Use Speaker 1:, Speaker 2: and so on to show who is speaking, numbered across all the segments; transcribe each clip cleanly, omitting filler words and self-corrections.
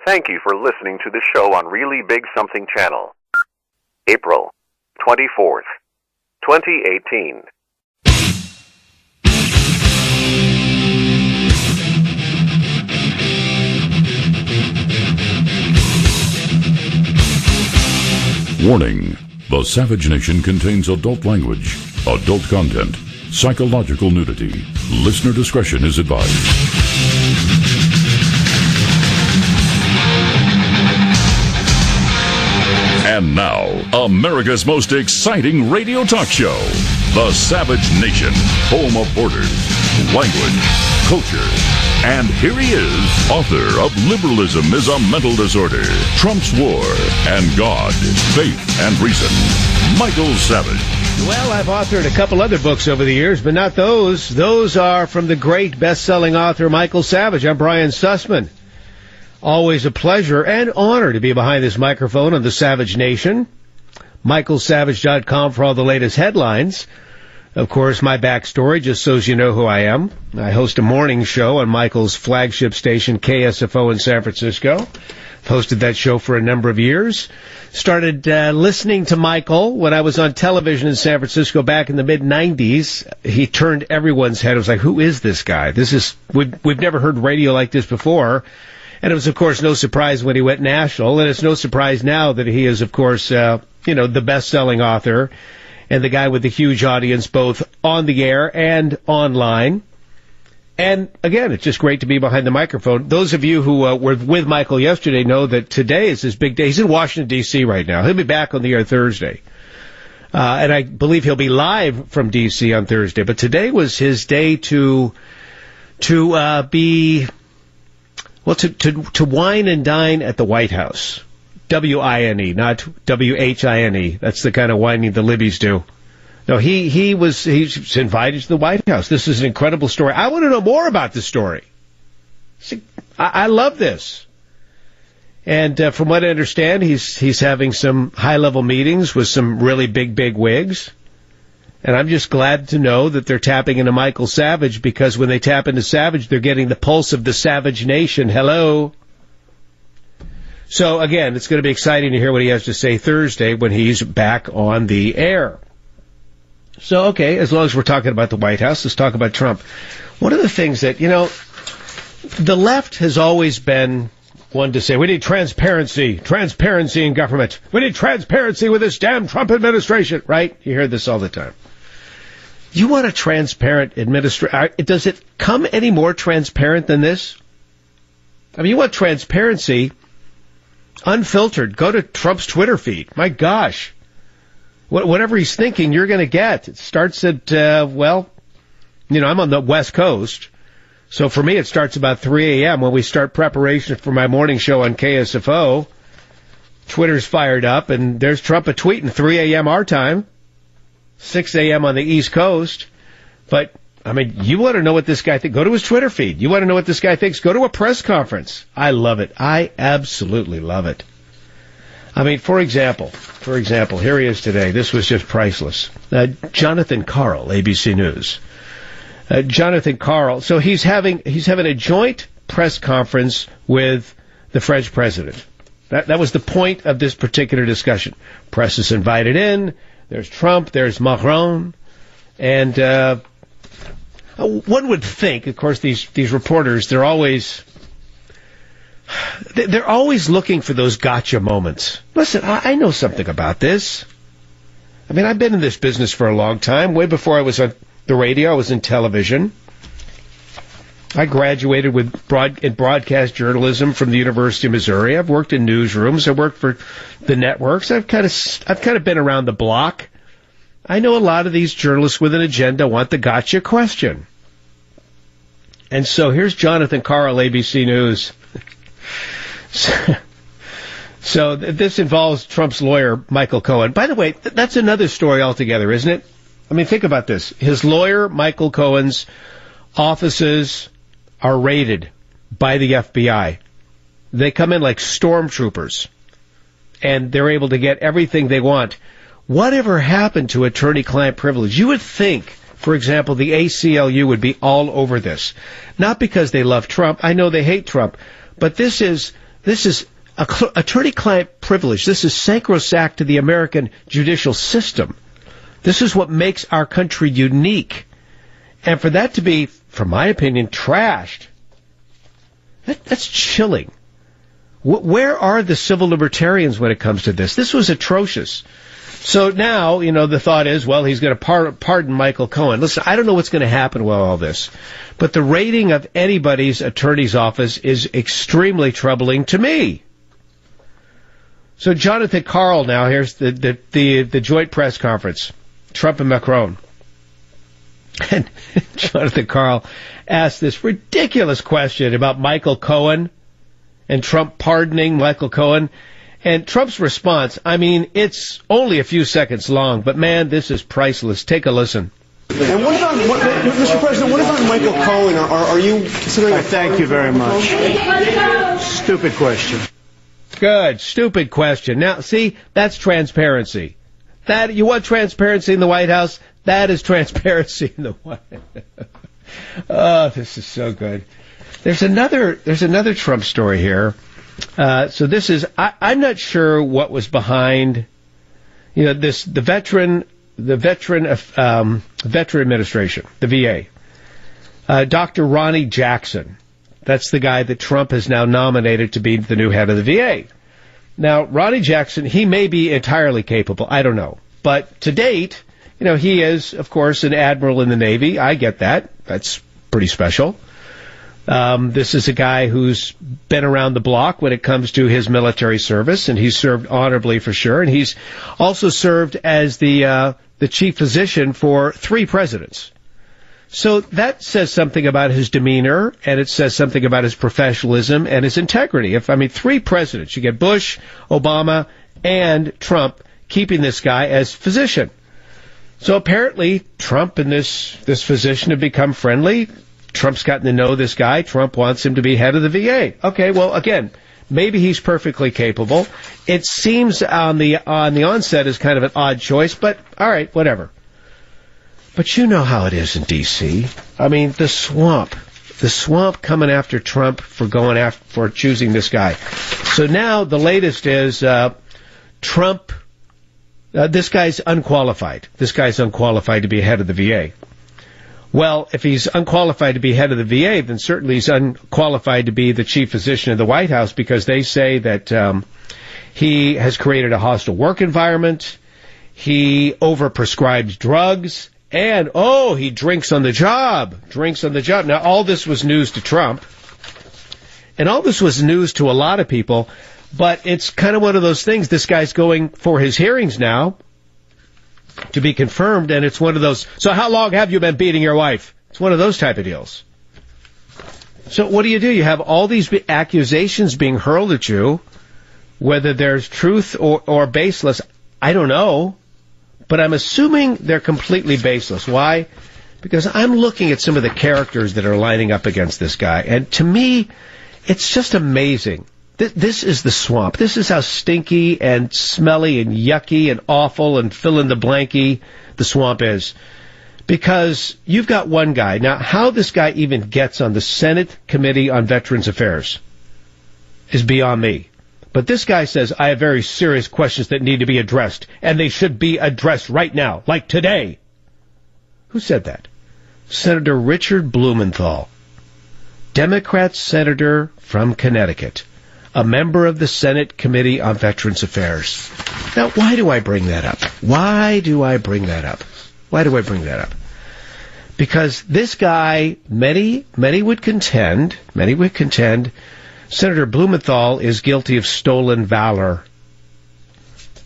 Speaker 1: Thank you for listening to the show on Really Big Something Channel. April 24th, 2018.
Speaker 2: Warning: The Savage Nation contains adult language, adult content, psychological nudity. Listener discretion is advised. And now, America's most exciting radio talk show, The Savage Nation, home of borders, language, culture. And here he is, author of Liberalism is a Mental Disorder, Trump's War, and God, Faith, and Reason, Michael Savage.
Speaker 3: Well, I've authored a couple other books over the years, but not those. Those are from the great best-selling author Michael Savage. I'm Brian Sussman. Always a pleasure and honor to be behind this microphone on the Savage Nation. MichaelSavage.com for all the latest headlines. Of course, my backstory, just so you know who I am. I host a morning show on Michael's flagship station, KSFO in San Francisco. I've hosted that show for a number of years. Started listening to Michael when I was on television in San Francisco back in the mid-'90s. He turned everyone's head. It was like, who is this guy? We've never heard radio like this before. And it was, of course, no surprise when he went national. And it's no surprise now that he is, of course, the best-selling author and the guy with the huge audience both on the air and online. And, again, it's just great to be behind the microphone. Those of you who were with Michael yesterday know that today is his big day. He's in Washington, D.C. right now. He'll be back on the air Thursday. And I believe he'll be live from D.C. on Thursday. But today was his day to wine and dine at the White House. W-I-N-E, not W-H-I-N-E. That's the kind of whining the Libbies do. No, he's invited to the White House. This is an incredible story. I want to know more about this story. See, I love this. And from what I understand, he's having some high-level meetings with some really big wigs. And I'm just glad to know that they're tapping into Michael Savage, because when they tap into Savage, they're getting the pulse of the Savage Nation. Hello. So, again, it's going to be exciting to hear what he has to say Thursday when he's back on the air. So, okay, as long as we're talking about the White House, let's talk about Trump. One of the things that, the left has always been one to say, we need transparency in government. We need transparency with this damn Trump administration, right? You hear this all the time. You want a transparent administration? Does it come any more transparent than this? I mean, you want transparency, unfiltered. Go to Trump's Twitter feed. My gosh. Whatever he's thinking, you're going to get. It starts at, I'm on the West Coast. So for me, it starts about 3 a.m. when we start preparation for my morning show on KSFO. Twitter's fired up, and there's Trump tweeting 3 a.m. our time. 6 a.m. on the East Coast. But, I mean, you want to know what this guy thinks? Go to his Twitter feed. You want to know what this guy thinks? Go to a press conference. I love it. I absolutely love it. I mean, for example, here he is today. This was just priceless. Jonathan Karl, ABC News. Jonathan Karl. So he's having a joint press conference with the French president. That was the point of this particular discussion. Press is invited in. There's Trump, there's Macron, and one would think, of course, these reporters, they're always looking for those gotcha moments. Listen, I know something about this. I mean, I've been in this business for a long time. Way before I was on the radio, I was in television. I graduated in broadcast journalism from the University of Missouri. I've worked in newsrooms. I worked for the networks. I've kind of been around the block. I know a lot of these journalists with an agenda want the gotcha question. And so here's Jonathan Karl, ABC News. So this involves Trump's lawyer, Michael Cohen. By the way, that's another story altogether, isn't it? I mean, think about this. His lawyer, Michael Cohen's offices are raided by the FBI. They come in like stormtroopers, and they're able to get everything they want. Whatever happened to attorney-client privilege? You would think, for example, the ACLU would be all over this. Not because they love Trump. I know they hate Trump. But this is This is attorney-client privilege. This is sacrosanct to the American judicial system. This is what makes our country unique. And for that to be, from my opinion, trashed, that's chilling. Where are the civil libertarians when it comes to this? This was atrocious. So now, the thought is, well, he's going to pardon Michael Cohen. Listen, I don't know what's going to happen with all this, but the rating of anybody's attorney's office is extremely troubling to me. So Jonathan Karl now, here's the joint press conference, Trump and Macron. And Jonathan Karl asked this ridiculous question about Michael Cohen and Trump pardoning Michael Cohen. And Trump's response, it's only a few seconds long, but man, this is priceless. Take a listen.
Speaker 4: And Mr. President, what about Michael Cohen? Are you considering...
Speaker 5: Thank you very much. Stupid question.
Speaker 3: Good. Stupid question. Now, see, that's transparency. You want transparency in the White House? That is transparency in the White House. Oh, this is so good. There's another Trump story here. So this is, I'm not sure what was behind, the veteran administration, the VA. Dr. Ronnie Jackson. That's the guy that Trump has now nominated to be the new head of the VA. Now, Ronnie Jackson, he may be entirely capable. I don't know. But to date, he is, of course, an admiral in the Navy. I get that. That's pretty special. This is a guy who's been around the block when it comes to his military service, and he's served honorably for sure. And he's also served as the chief physician for 3 presidents. So that says something about his demeanor, and it says something about his professionalism and his integrity. 3 presidents, you get Bush, Obama, and Trump keeping this guy as physician. So apparently Trump and this physician have become friendly. Trump's gotten to know this guy. Trump wants him to be head of the VA. Okay, well, again, maybe he's perfectly capable. It seems on the onset is kind of an odd choice, but all right, whatever. But you know how it is in D.C. The swamp coming after Trump for choosing this guy. So now the latest is Trump. This guy's unqualified. This guy's unqualified to be head of the VA. Well, if he's unqualified to be head of the VA, then certainly he's unqualified to be the chief physician of the White House, because they say that he has created a hostile work environment, he overprescribes drugs, and, he drinks on the job. Now, all this was news to Trump, and all this was news to a lot of people, but it's kind of one of those things. This guy's going for his hearings now to be confirmed, and it's one of those, so how long have you been beating your wife? It's one of those type of deals. So what do? You have all these accusations being hurled at you, whether there's truth or baseless, I don't know, but I'm assuming they're completely baseless. Why? Because I'm looking at some of the characters that are lining up against this guy, and to me, it's just amazing. This is the swamp. This is how stinky and smelly and yucky and awful and fill-in-the-blanky the swamp is. Because you've got one guy. Now, how this guy even gets on the Senate Committee on Veterans Affairs is beyond me. But this guy says, I have very serious questions that need to be addressed, and they should be addressed right now, like today. Who said that? Senator Richard Blumenthal, Democrat senator from Connecticut, a member of the Senate Committee on Veterans Affairs. Now, why do I bring that up? Because this guy, many would contend, Senator Blumenthal is guilty of stolen valor.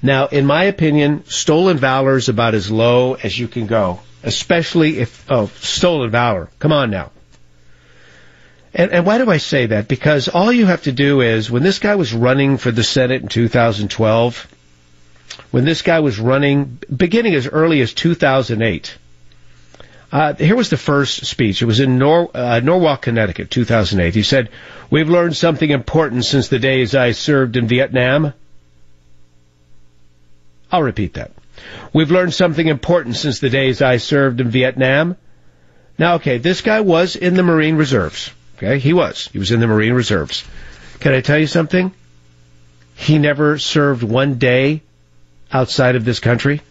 Speaker 3: Now, in my opinion, stolen valor is about as low as you can go, especially if, stolen valor. Come on now. And why do I say that? Because all you have to do is, when this guy was running for the Senate in 2012, when this guy was running, beginning as early as 2008, here was the first speech. It was in Norwalk, Connecticut, 2008. He said, "We've learned something important since the days I served in Vietnam." I'll repeat that. "We've learned something important since the days I served in Vietnam." Now, okay, this guy was in the Marine Reserves. Okay, he was in the Marine Reserves. Can I tell you something? He never served one day outside of this country.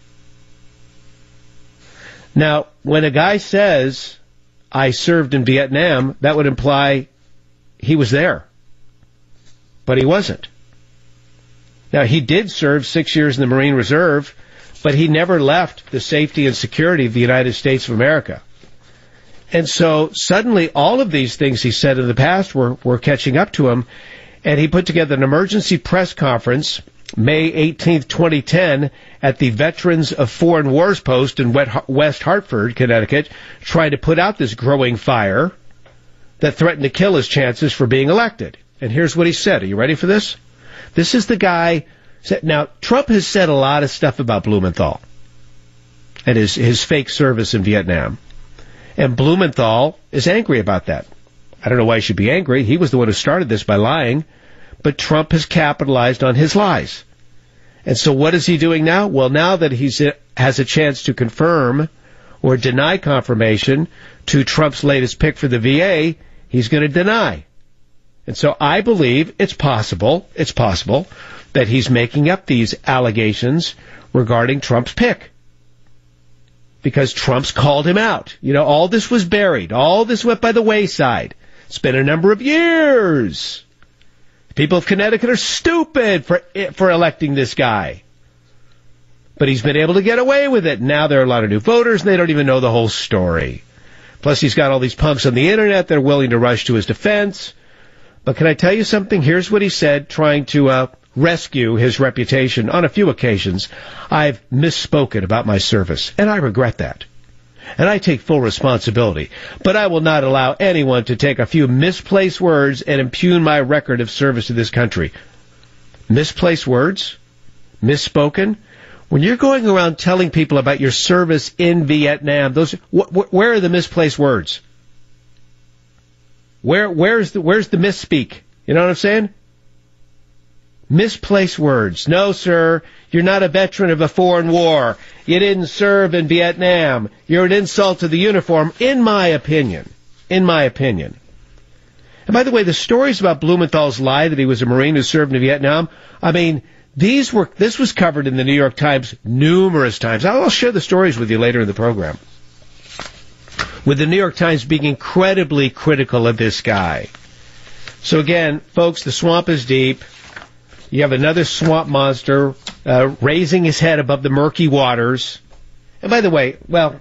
Speaker 3: Now, when a guy says, I served in Vietnam, that would imply he was there. But he wasn't. Now, he did serve 6 years in the Marine Reserve, but he never left the safety and security of the United States of America. And so suddenly all of these things he said in the past were catching up to him, and he put together an emergency press conference May 18th, 2010, at the Veterans of Foreign Wars Post in West Hartford, Connecticut, trying to put out this growing fire that threatened to kill his chances for being elected. And here's what he said. Are you ready for this? This is the guy. Now, Trump has said a lot of stuff about Blumenthal and his fake service in Vietnam. And Blumenthal is angry about that. I don't know why he should be angry. He was the one who started this by lying. But Trump has capitalized on his lies. And so what is he doing now? Well, now that he has a chance to confirm or deny confirmation to Trump's latest pick for the VA, he's going to deny. And so I believe it's possible that he's making up these allegations regarding Trump's pick. Because Trump's called him out. You know, all this was buried. All this went by the wayside. It's been a number of years. People of Connecticut are stupid for electing this guy. But he's been able to get away with it. Now there are a lot of new voters, and they don't even know the whole story. Plus, he's got all these punks on the Internet that are willing to rush to his defense. But can I tell you something? Here's what he said, trying to rescue his reputation. On a few occasions, I've misspoken about my service, and I regret that. And I take full responsibility. But I will not allow anyone to take a few misplaced words and impugn my record of service to this country. Misplaced words? Misspoken? When you're going around telling people about your service in Vietnam, where are the misplaced words? Where's the misspeak? You know what I'm saying? Misplaced words. No, sir, you're not a veteran of a foreign war. You didn't serve in Vietnam. You're an insult to the uniform, in my opinion. In my opinion. And by the way, the stories about Blumenthal's lie that he was a Marine who served in Vietnam, I mean, this was covered in the New York Times numerous times. I'll share the stories with you later in the program. With the New York Times being incredibly critical of this guy. So again, folks, the swamp is deep. You have another swamp monster raising his head above the murky waters. And by the way, well,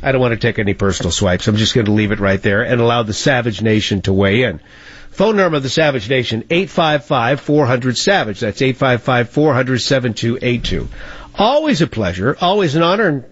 Speaker 3: I don't want to take any personal swipes. I'm just going to leave it right there and allow the Savage Nation to weigh in. Phone number of the Savage Nation, 855-400-SAVAGE. That's 855-400-7282. Always a pleasure, always an honor, and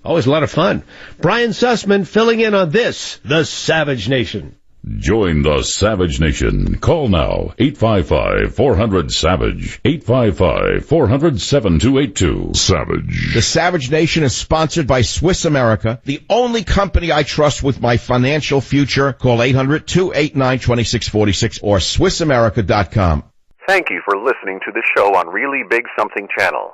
Speaker 3: always a lot of fun. Brian Sussman filling in on this, the Savage Nation.
Speaker 2: Join the Savage Nation. Call now, 855-400-SAVAGE, 855-400-7282. Savage.
Speaker 6: The Savage Nation is sponsored by Swiss America, the only company I trust with my financial future. Call 800-289-2646 or SwissAmerica.com.
Speaker 1: Thank you for listening to the show on Really Big Something Channel.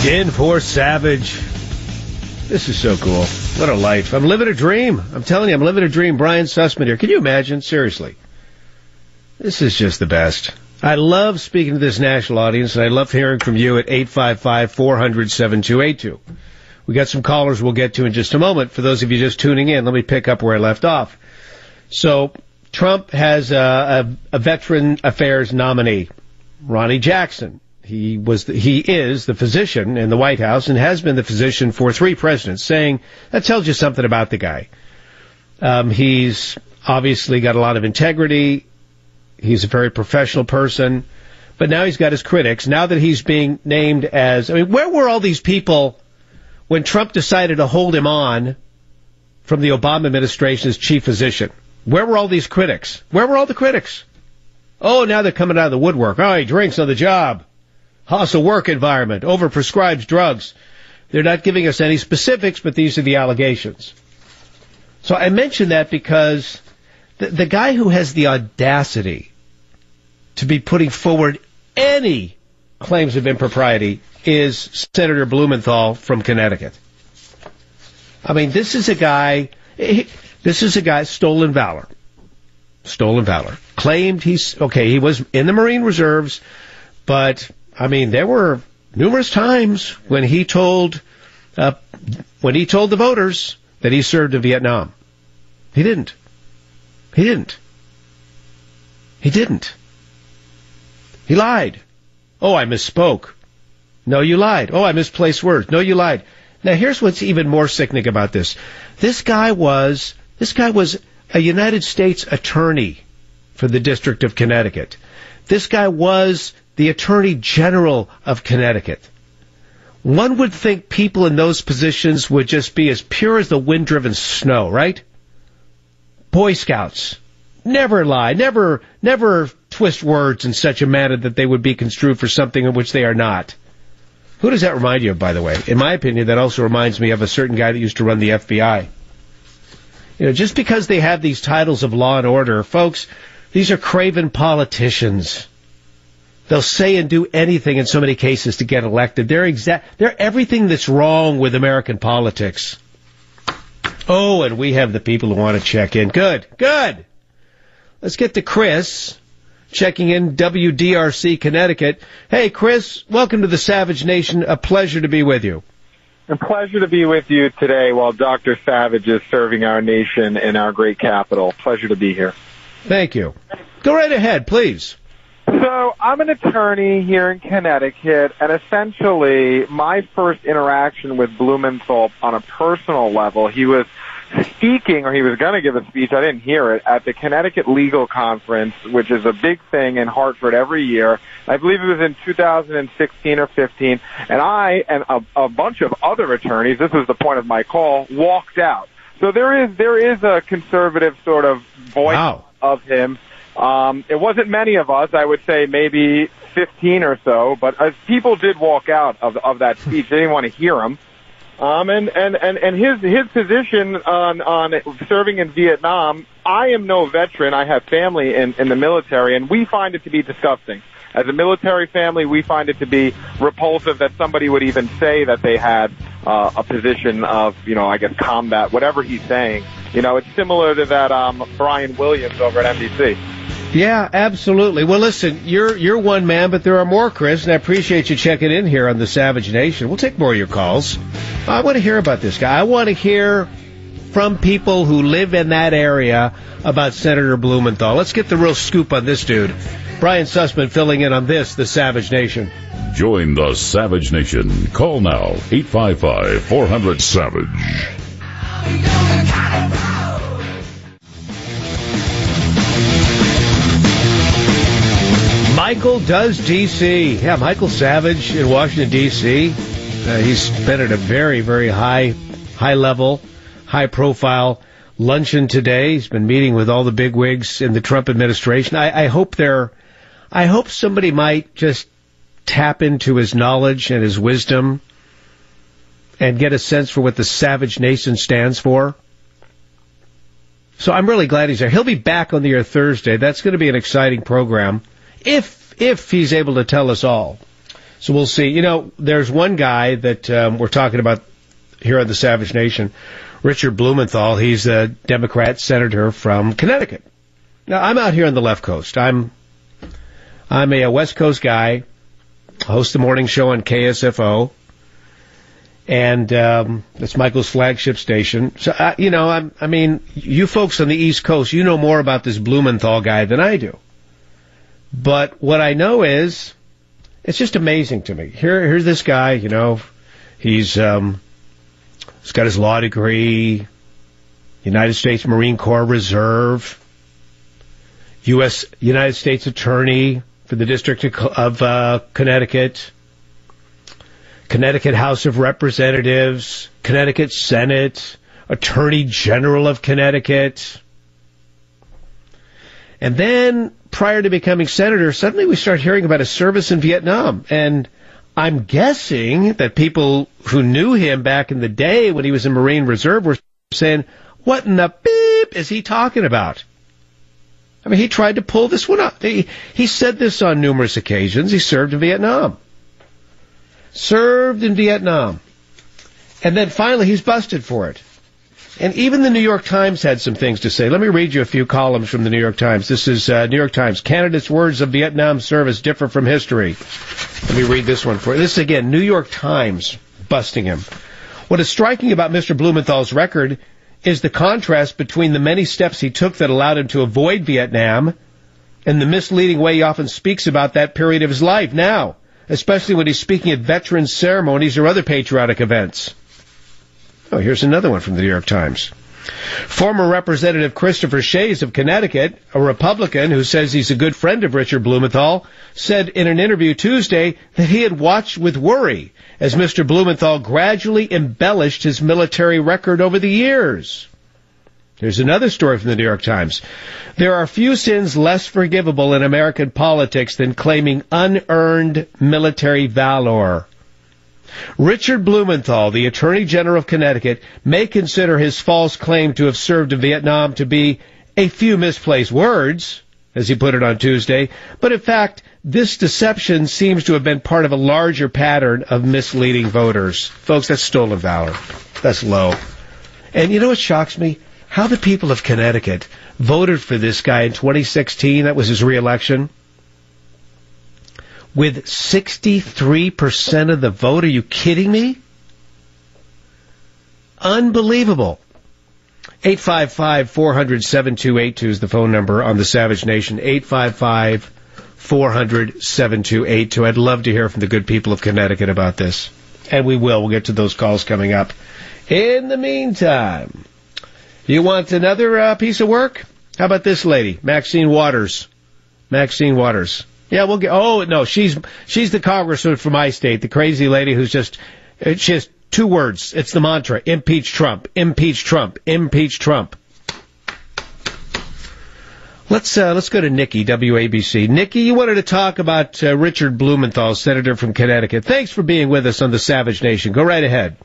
Speaker 3: In for Savage. This is so cool. What a life. I'm living a dream. I'm telling you, I'm living a dream. Brian Sussman here. Can you imagine? Seriously. This is just the best. I love speaking to this national audience, and I love hearing from you at 855-400-7282. We got some callers we'll get to in just a moment. For those of you just tuning in, let me pick up where I left off. So, Trump has a Veteran Affairs nominee, Ronnie Jackson. He is the physician in the White House and has been the physician for 3 presidents, saying that tells you something about the guy. He's obviously got a lot of integrity. He's a very professional person. But now he's got his critics. Now that he's being named as, I mean, where were all these people when Trump decided to hold him on from the Obama administration as chief physician? Where were all these critics? Where were all the critics? Oh, now they're coming out of the woodwork. Oh, he drinks on the job. Hostile work environment, overprescribed drugs. They're not giving us any specifics, but these are the allegations. So I mention that because the guy who has the audacity to be putting forward any claims of impropriety is Senator Blumenthal from Connecticut. I mean, this is a guy, stolen valor. Stolen valor. Claimed he was in the Marine Reserves, but, I mean, there were numerous times when he told the voters that he served in Vietnam. He didn't. He lied. Oh, I misspoke. No, you lied. Oh, I misplaced words. No, you lied. Now, here's what's even more sickening about this. This guy was a United States attorney for the District of Connecticut. This guy was the Attorney General of Connecticut. One would think people in those positions would just be as pure as the wind-driven snow, right? Boy Scouts. Never lie. Never twist words in such a manner that they would be construed for something in which they are not. Who does that remind you of, by the way? In my opinion, that also reminds me of a certain guy that used to run the FBI. You know, just because they have these titles of law and order, folks, these are craven politicians. They'll say and do anything in so many cases to get elected. They're everything that's wrong with American politics. Oh, and we have the people who want to check in. Good. Let's get to Chris, checking in WDRC, Connecticut. Hey, Chris, welcome to the Savage Nation. A pleasure to be with you.
Speaker 7: A pleasure to be with you today while Dr. Savage is serving our nation in our great capital. Pleasure to be here.
Speaker 3: Thank you. Go right ahead, please.
Speaker 7: So I'm an attorney here in Connecticut, and essentially my first interaction with Blumenthal on a personal level, he was speaking, or he was going to give a speech, I didn't hear it, at the Connecticut Legal Conference, which is a big thing in Hartford every year. I believe it was in 2016 or 15, and I and a bunch of other attorneys, this was the point of my call, walked out. So there is a conservative sort of voice of him. It wasn't many of us, I would say maybe 15 or so, but people did walk out of that speech. They didn't want to hear him. And his position on serving in Vietnam, I am no veteran. I have family in the military, and we find it to be disgusting. As a military family, we find it to be repulsive that somebody would even say that they had a position of, I guess, combat, whatever he's saying. It's similar to that Brian Williams over at NBC.
Speaker 3: Yeah, absolutely. Well, listen, you're one man, but there are more, Chris, and I appreciate you checking in here on the Savage Nation. We'll take more of your calls. I want to hear about this guy. I want to hear from people who live in that area about Senator Blumenthal. Let's get the real scoop on this dude. Brian Sussman filling in on this, the Savage Nation.
Speaker 2: Join the Savage Nation. Call now, 855-400-SAVAGE.
Speaker 3: Michael does D.C. Yeah, Michael Savage in Washington, D.C. He's been at a very, very high level, high profile luncheon today. He's been meeting with all the bigwigs in the Trump administration. I hope somebody might just tap into his knowledge and his wisdom and get a sense for what the Savage Nation stands for. So I'm really glad he's there. He'll be back on the air Thursday. That's going to be an exciting program. If he's able to tell us all. So we'll see. There's one guy that we're talking about here on the Savage Nation, Richard Blumenthal. He's a Democrat senator from Connecticut. Now, I'm out here on the left coast. I'm a West Coast guy, host the morning show on KSFO, and that's Michael's flagship station. So, I mean, you folks on the East Coast, you know more about this Blumenthal guy than I do. But what I know is, it's just amazing to me. Here's this guy, he's got his law degree, United States Marine Corps Reserve, United States Attorney for the District of Connecticut, Connecticut House of Representatives, Connecticut Senate, Attorney General of Connecticut. And then, prior to becoming senator, suddenly we start hearing about his service in Vietnam. And I'm guessing that people who knew him back in the day when he was in Marine Reserve were saying, what in the beep is he talking about? I mean, he tried to pull this one up. He said this on numerous occasions. He served in Vietnam. And then finally he's busted for it. And even the New York Times had some things to say. Let me read you a few columns from the New York Times. This is New York Times. Candidates' words of Vietnam service differ from history. Let me read this one for you. This is, again, New York Times busting him. What is striking about Mr. Blumenthal's record is the contrast between the many steps he took that allowed him to avoid Vietnam and the misleading way he often speaks about that period of his life now, especially when he's speaking at veterans' ceremonies or other patriotic events. Oh, here's another one from the New York Times. Former Representative Christopher Shays of Connecticut, a Republican who says he's a good friend of Richard Blumenthal, said in an interview Tuesday that he had watched with worry as Mr. Blumenthal gradually embellished his military record over the years. Here's another story from the New York Times. There are few sins less forgivable in American politics than claiming unearned military valor. Richard Blumenthal, the Attorney General of Connecticut, may consider his false claim to have served in Vietnam to be a few misplaced words, as he put it on Tuesday, but in fact, this deception seems to have been part of a larger pattern of misleading voters. Folks, that's stolen valor. That's low. And you know what shocks me? How the people of Connecticut voted for this guy in 2016, that was his re-election, with 63% of the vote. Are you kidding me? Unbelievable. 855-400-7282 is the phone number on the Savage Nation. 855-400-7282. I'd love to hear from the good people of Connecticut about this. And we will. We'll get to those calls coming up. In the meantime, you want another piece of work? How about this lady, Maxine Waters? Maxine Waters. Yeah, we'll get. Oh no, she's the congresswoman from my state, the crazy lady who's just she has two words. It's the mantra: impeach Trump, impeach Trump, impeach Trump. Let's go to Nikki, WABC. Nikki, you wanted to talk about Richard Blumenthal, senator from Connecticut. Thanks for being with us on the Savage Nation. Go right ahead.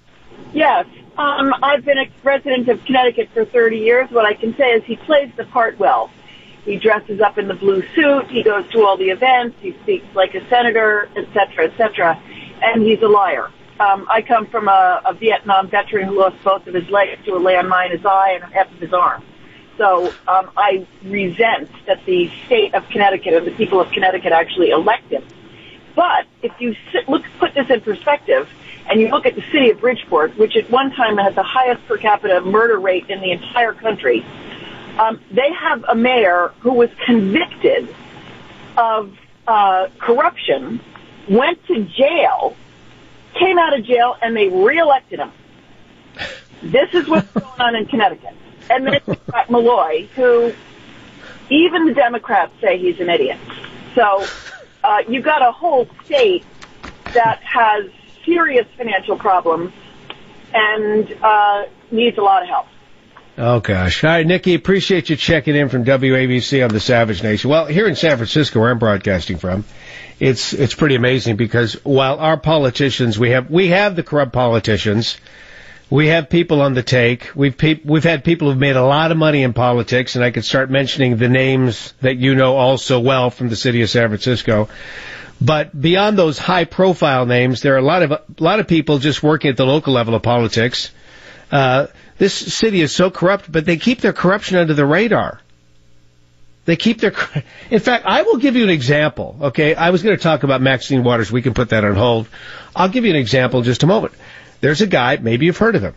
Speaker 8: Yes, I've been a resident of Connecticut for 30 years. What I can say is he plays the part well. He dresses up in the blue suit. He goes to all the events. He speaks like a senator, et cetera, and he's a liar. I come from a Vietnam veteran who lost both of his legs to a landmine in his eye and half of his arm. So I resent that the state of Connecticut and the people of Connecticut actually elect him. But if you put this in perspective, and you look at the city of Bridgeport, which at one time had the highest per capita murder rate in the entire country, they have a mayor who was convicted of corruption, went to jail, came out of jail, and they reelected him. This is what's going on in Connecticut. And then you've got Malloy, who even the Democrats say he's an idiot. So you've got a whole state that has serious financial problems and needs a lot of help.
Speaker 3: Oh, gosh. All right, Nikki, appreciate you checking in from WABC on the Savage Nation. Well, here in San Francisco, where I'm broadcasting from, it's pretty amazing because while our politicians, we have the corrupt politicians, we have people on the take, we've had people who've made a lot of money in politics, and I could start mentioning the names that you know all so well from the city of San Francisco. But beyond those high-profile names, there are a lot of people just working at the local level of politics. This city is so corrupt, but they keep their corruption under the radar. In fact, I will give you an example, okay? I was going to talk about Maxine Waters. We can put that on hold. I'll give you an example in just a moment. There's a guy, maybe you've heard of him,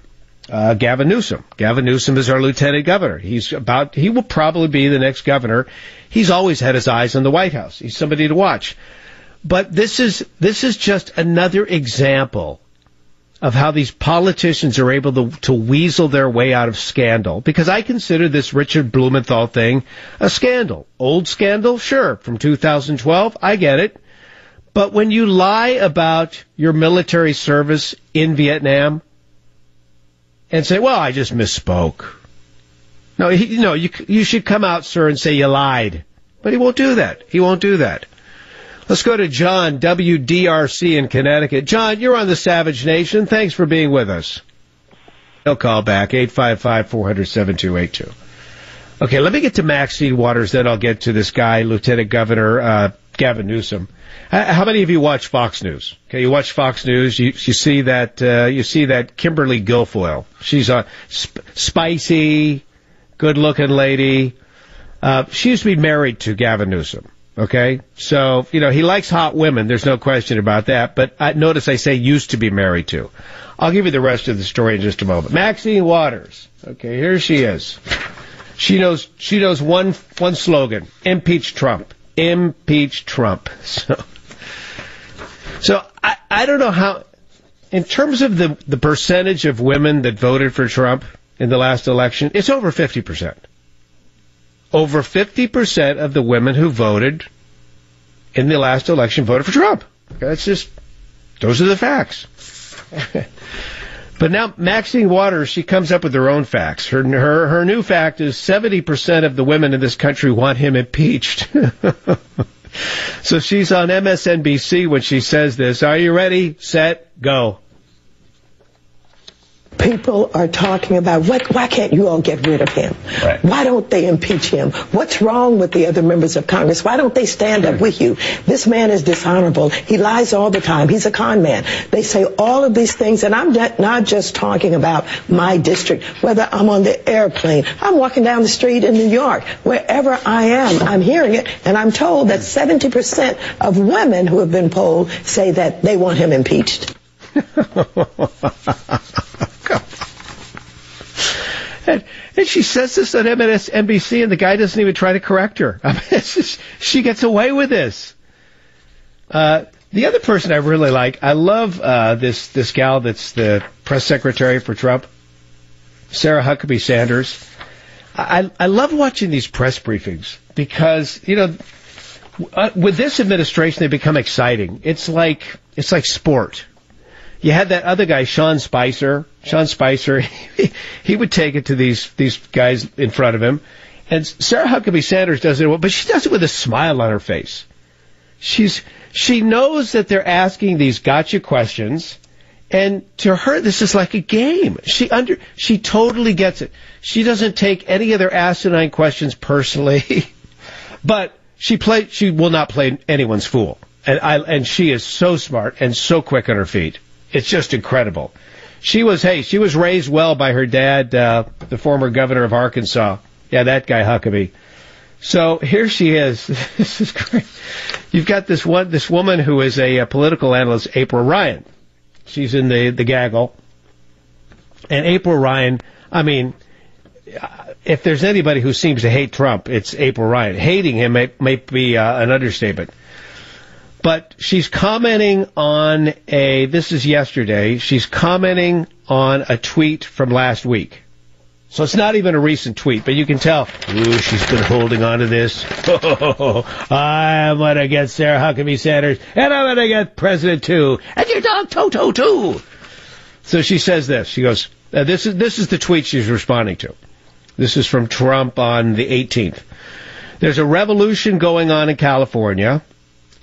Speaker 3: Gavin Newsom. Gavin Newsom is our lieutenant governor. He will probably be the next governor. He's always had his eyes on the White House. He's somebody to watch. But this is just another example of how these politicians are able to weasel their way out of scandal. Because I consider this Richard Blumenthal thing a scandal. Old scandal? Sure. From 2012? I get it. But when you lie about your military service in Vietnam and say, well, I just misspoke. No, you should come out, sir, and say you lied. But he won't do that. He won't do that. Let's go to John, WDRC in Connecticut. John, you're on the Savage Nation. Thanks for being with us. He'll call back, 855-400-7282. Okay, let me get to Maxine Waters, then I'll get to this guy, Lieutenant Governor Gavin Newsom. How many of you watch Fox News? Okay, you watch Fox News. You see that Kimberly Guilfoyle. She's a spicy, good-looking lady. She used to be married to Gavin Newsom. Okay, so he likes hot women. There's no question about that. But notice I say used to be married to. I'll give you the rest of the story in just a moment. Maxine Waters. Okay, here she is. She knows one slogan: impeach Trump. Impeach Trump. So I don't know how, in terms of the percentage of women that voted for Trump in the last election, it's over 50%. Over 50% of the women who voted in the last election voted for Trump. That's just, those are the facts. But now Maxine Waters, she comes up with her own facts. Her new fact is 70% of the women in this country want him impeached. So she's on MSNBC when she says this. Are you ready? Set, go.
Speaker 9: People are talking about, why can't you all get rid of him? Right. Why don't they impeach him? What's wrong with the other members of Congress? Why don't they stand up with you? This man is dishonorable. He lies all the time. He's a con man. They say all of these things, and I'm not just talking about my district, whether I'm on the airplane, I'm walking down the street in New York, wherever I am, I'm hearing it, and I'm told that 70% of women who have been polled say that they want him impeached.
Speaker 3: And she says this on MSNBC, and the guy doesn't even try to correct her. I mean, she gets away with this. The other person I really like, I love this gal that's the press secretary for Trump, Sarah Huckabee Sanders. I love watching these press briefings because, with this administration, they become exciting. It's like sport. You had that other guy, Sean Spicer. He would take it to these guys in front of him. And Sarah Huckabee Sanders does it, but she does it with a smile on her face. She knows that they're asking these gotcha questions, and to her, this is like a game. She totally gets it. She doesn't take any of their asinine questions personally, but she will not play anyone's fool. And she is so smart and so quick on her feet. It's just incredible. She was raised well by her dad, the former governor of Arkansas. Yeah, that guy Huckabee. So here she is. This is great. You've got this woman who is a political analyst, April Ryan. She's in the gaggle. And April Ryan, I mean, if there's anybody who seems to hate Trump, it's April Ryan. Hating him may be an understatement. But she's commenting on this is yesterday, she's commenting on a tweet from last week. So it's not even a recent tweet, but you can tell, she's been holding on to this. I'm going to get Sarah Huckabee Sanders, and I'm going to get President too, and your dog Toto too. So she says this, she goes, this is the tweet she's responding to. This is from Trump on the 18th. There's a revolution going on in California.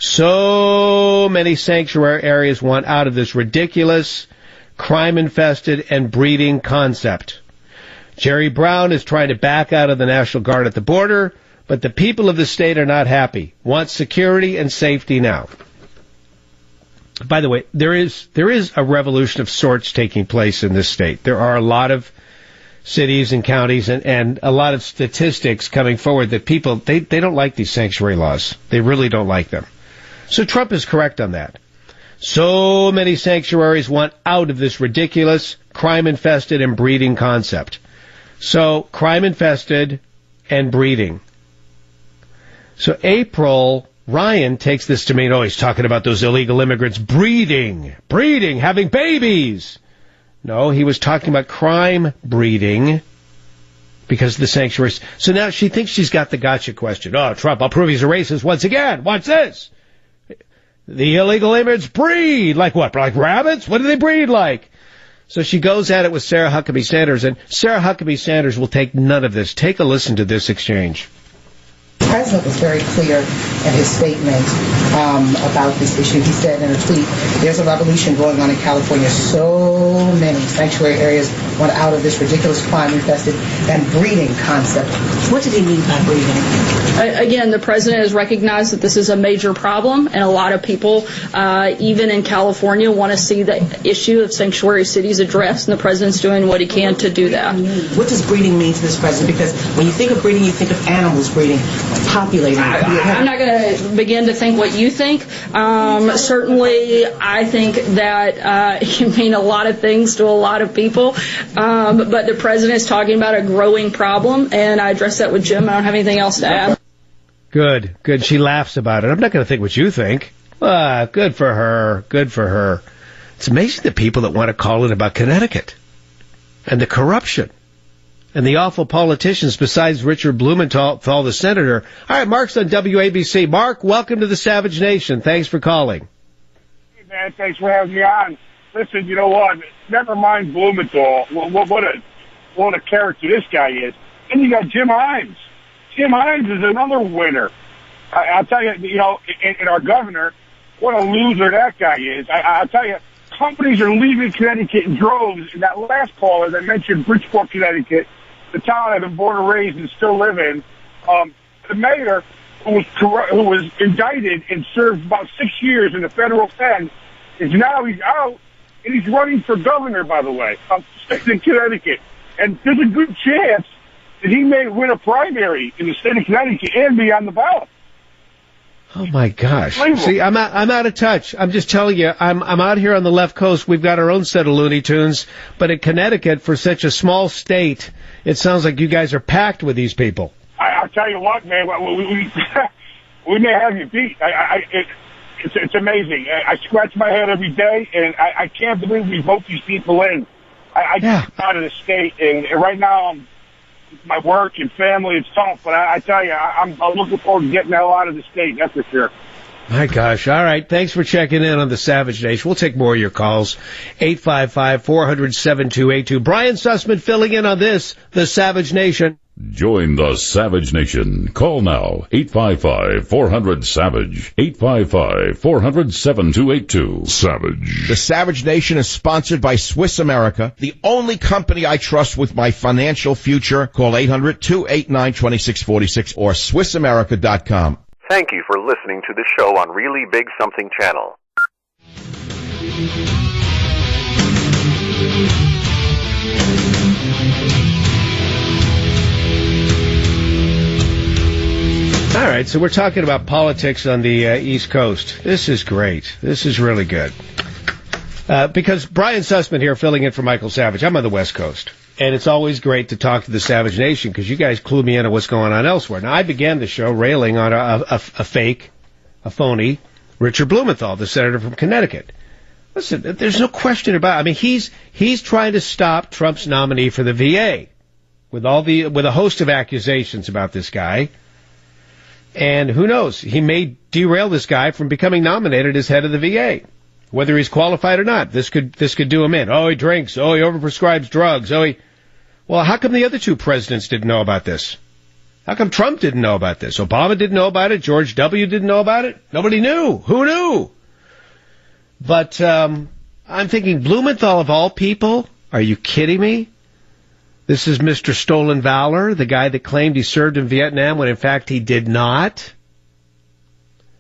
Speaker 3: So many sanctuary areas want out of this ridiculous, crime-infested, and breeding concept. Jerry Brown is trying to back out of the National Guard at the border, but the people of the state are not happy, want security and safety now. By the way, there is a revolution of sorts taking place in this state. There are a lot of cities and counties and a lot of statistics coming forward that people, they don't like these sanctuary laws. They really don't like them. So Trump is correct on that. So many sanctuaries want out of this ridiculous, crime-infested and breeding concept. So, crime-infested and breeding. So April Ryan takes this to mean, he's talking about those illegal immigrants breeding, having babies. No, he was talking about crime breeding because of the sanctuaries. So now she thinks she's got the gotcha question. Oh, Trump, I'll prove he's a racist once again. Watch this. The illegal immigrants breed. Like what? Like rabbits? What do they breed like? So she goes at it with Sarah Huckabee Sanders, and Sarah Huckabee Sanders will take none of this. Take a listen to this exchange.
Speaker 10: The president was very clear in his statement about this issue. He said in a tweet, there's a revolution going on in California. So many sanctuary areas want out of this ridiculous crime-infested and breeding concept. What did he mean by breeding?
Speaker 11: Again, the president has recognized that this is a major problem, and a lot of people, even in California, want to see the issue of sanctuary cities addressed, and the president's doing what he can to do that.
Speaker 10: What does breeding mean to this president? Because when you think of breeding, you think of animals breeding, populating.
Speaker 11: I'm not going to begin to think what you think. Certainly, I think that you mean a lot of things to a lot of people, but the president is talking about a growing problem, and I addressed that with Jim. I don't have anything else to add.
Speaker 3: Good. She laughs about it. I'm not going to think what you think. Good for her. Good for her. It's amazing the people that want to call in about Connecticut and the corruption and the awful politicians besides Richard Blumenthal, the senator. All right, Mark's on WABC. Mark, welcome to the Savage Nation. Thanks for calling.
Speaker 12: Hey, man, thanks for having me on. Listen, you know what? Never mind Blumenthal. What a character this guy is. And you got Jim Himes. Jim Himes is another winner. I'll tell you, and our governor, what a loser that guy is. I'll tell you, companies are leaving Connecticut in droves. And that last caller that mentioned Bridgeport, Connecticut, the town I've been born and raised and still live in, the mayor who was indicted and served about 6 years in the federal pen is now he's out and he's running for governor, by the way, of the state of Connecticut. And there's a good chance that he may win a primary in the state of Connecticut and be on the ballot.
Speaker 3: Oh my gosh! See, I'm out of touch. I'm just telling you, I'm out here on the left coast. We've got our own set of Looney Tunes, but in Connecticut, for such a small state, it sounds like you guys are packed with these people.
Speaker 12: I'll tell you what, man, we may have you beat. It's amazing. I scratch my head every day, and I can't believe we vote these people in. I get out of the state, and right now my work and family, it's tough, but I tell you, I'm looking forward to getting the hell out of the state, that's for sure.
Speaker 3: My gosh. All right. Thanks for checking in on the Savage Nation. We'll take more of your calls. 855-400-7282. Brian Sussman filling in on this, the Savage Nation.
Speaker 2: Join the Savage Nation. Call now. 855-400-SAVAGE. 855-400-7282. Savage.
Speaker 6: The Savage Nation is sponsored by Swiss America, the only company I trust with my financial future. Call 800-289-2646 or SwissAmerica.com.
Speaker 1: Thank you for listening to the show on Really Big Something Channel.
Speaker 3: All right, so we're talking about politics on the East Coast. This is great. This is really good. Because Brian Sussman here filling in for Michael Savage. I'm on the West Coast. And it's always great to talk to the Savage Nation because you guys clue me in on what's going on elsewhere. Now, I began the show railing on a phony Richard Blumenthal, the senator from Connecticut. Listen, there's no question about it. I mean, he's trying to stop Trump's nominee for the VA with a host of accusations about this guy. And who knows? He may derail this guy from becoming nominated as head of the VA, whether he's qualified or not. This could do him in. Oh, he drinks. Oh, he overprescribes drugs. Well, how come the other two presidents didn't know about this? How come Trump didn't know about this? Obama didn't know about it. George W. didn't know about it. Nobody knew. Who knew? But I'm thinking Blumenthal of all people. Are you kidding me? This is Mr. Stolen Valor, the guy that claimed he served in Vietnam when in fact he did not.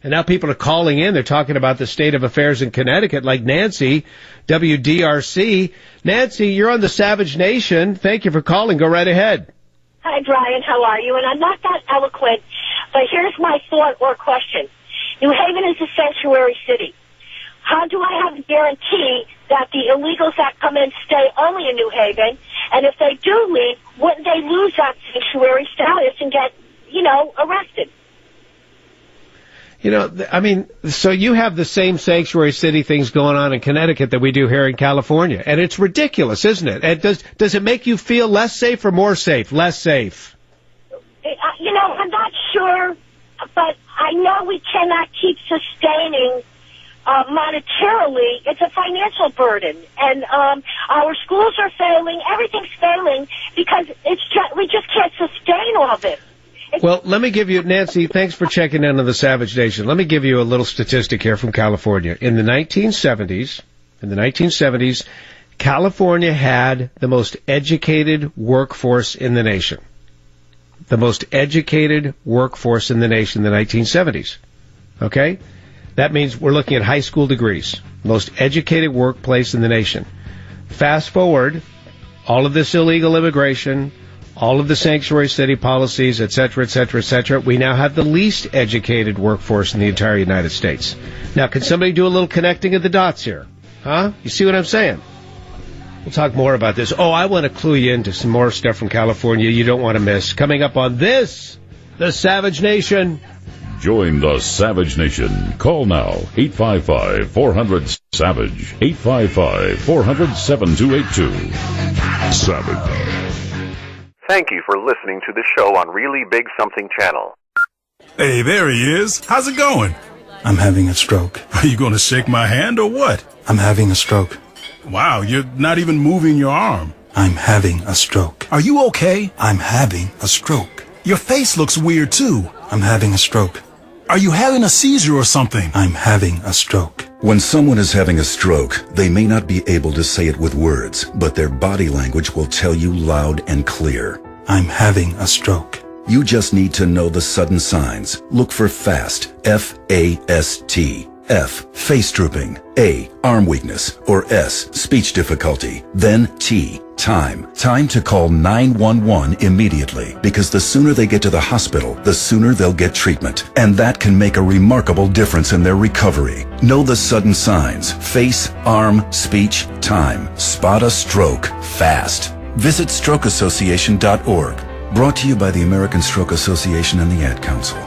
Speaker 3: And now people are calling in. They're talking about the state of affairs in Connecticut, like Nancy, WDRC. Nancy, you're on the Savage Nation. Thank you for calling. Go right ahead.
Speaker 13: Hi, Brian. How are you? And I'm not that eloquent, but here's my thought or question. New Haven is a sanctuary city. How do I have a guarantee that the illegals that come in stay only in New Haven? And if they do leave, wouldn't they lose that sanctuary status and get, arrested?
Speaker 3: So you have the same sanctuary city things going on in Connecticut that we do here in California. And it's ridiculous, isn't it? And does it make you feel less safe or more safe? Less safe.
Speaker 13: I'm not sure, but I know we cannot keep sustaining monetarily. It's a financial burden. And our schools are failing. Everything's failing because we just can't sustain all this.
Speaker 3: Well, let me give you, Nancy, thanks for checking in on the Savage Nation. Let me give you a little statistic here from California. In the 1970s, California had the most educated workforce in the nation. The most educated workforce in the nation in the 1970s. Okay? That means we're looking at high school degrees. Most educated workplace in the nation. Fast forward, all of this illegal immigration, all of the sanctuary city policies, et cetera, et cetera, et cetera. We now have the least educated workforce in the entire United States. Now, can somebody do a little connecting of the dots here? Huh? You see what I'm saying? We'll talk more about this. Oh, I want to clue you into some more stuff from California you don't want to miss. Coming up on this, The Savage Nation.
Speaker 2: Join the Savage Nation. Call now, 855-400-SAVAGE, 855-400-7282. Savage.
Speaker 1: Thank you for listening to the show on Really Big Something Channel.
Speaker 14: Hey, there he is. How's it going?
Speaker 15: I'm having a stroke.
Speaker 14: Are you going to shake my hand or what?
Speaker 15: I'm having a stroke.
Speaker 14: Wow, you're not even moving your arm.
Speaker 15: I'm having a stroke.
Speaker 14: Are you okay?
Speaker 15: I'm having a stroke.
Speaker 14: Your face looks weird, too.
Speaker 15: I'm having a stroke.
Speaker 14: Are you having a seizure or something?
Speaker 15: I'm having a stroke.
Speaker 16: When someone is having a stroke, they may not be able to say it with words, but their body language will tell you loud and clear.
Speaker 15: I'm having a stroke.
Speaker 16: You just need to know the sudden signs. Look for FAST, F-A-S-T. F, face drooping. A, arm weakness. Or S, speech difficulty. Then T, time. Time to call 911 immediately, because the sooner they get to the hospital, the sooner they'll get treatment. And that can make a remarkable difference in their recovery. Know the sudden signs. Face, arm, speech, time. Spot a stroke fast. Visit strokeassociation.org. Brought to you by the American Stroke Association and the Ad Council.